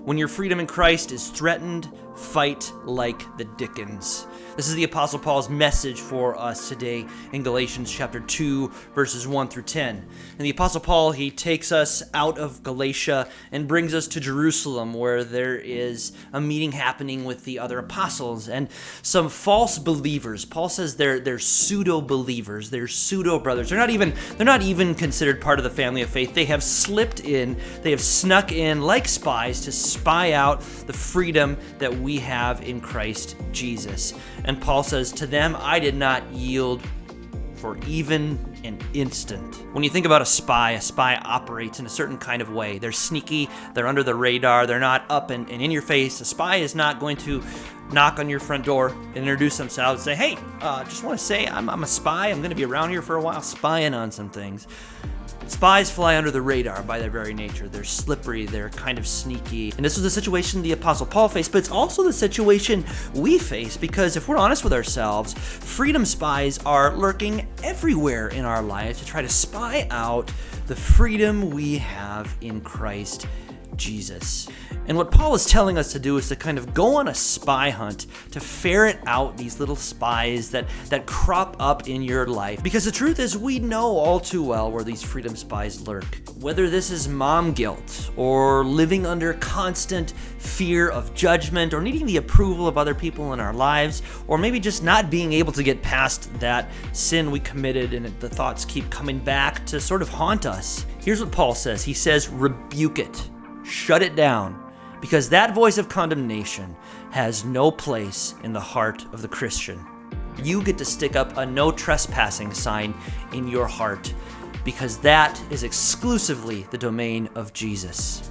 When your freedom in Christ is threatened, fight like the Dickens. This is the Apostle Paul's message for us today in Galatians chapter 2, verses 1 through 10. And the Apostle Paul, he takes us out of Galatia and brings us to Jerusalem, where there is a meeting happening with the other apostles and some false believers. Paul says they're pseudo-believers, they're pseudo-brothers. They're not even considered part of the family of faith. They have slipped in, they have snuck in like spies to spy out the freedom that we have in Christ Jesus. And Paul says, to them, I did not yield for even an instant. When you think about a spy operates in a certain kind of way. They're sneaky, they're under the radar, they're not up and in your face. A spy is not going to knock on your front door and introduce themselves and say, hey, just want to say I'm a spy. I'm going to be around here for a while spying on some things. Spies fly under the radar by their very nature. They're slippery, they're kind of sneaky. And this was the situation the Apostle Paul faced, but it's also the situation we face because if we're honest with ourselves, freedom spies are lurking everywhere in our lives to try to spy out the freedom we have in Christ Jesus. And what Paul is telling us to do is to kind of go on a spy hunt to ferret out these little spies that crop up in your life. Because the truth is, we know all too well where these freedom spies lurk. Whether this is mom guilt, or living under constant fear of judgment, or needing the approval of other people in our lives, or maybe just not being able to get past that sin we committed and the thoughts keep coming back to sort of haunt us. Here's what Paul says. He says, rebuke it. Shut it down, because that voice of condemnation has no place in the heart of the Christian. You get to stick up a no trespassing sign in your heart, because that is exclusively the domain of Jesus.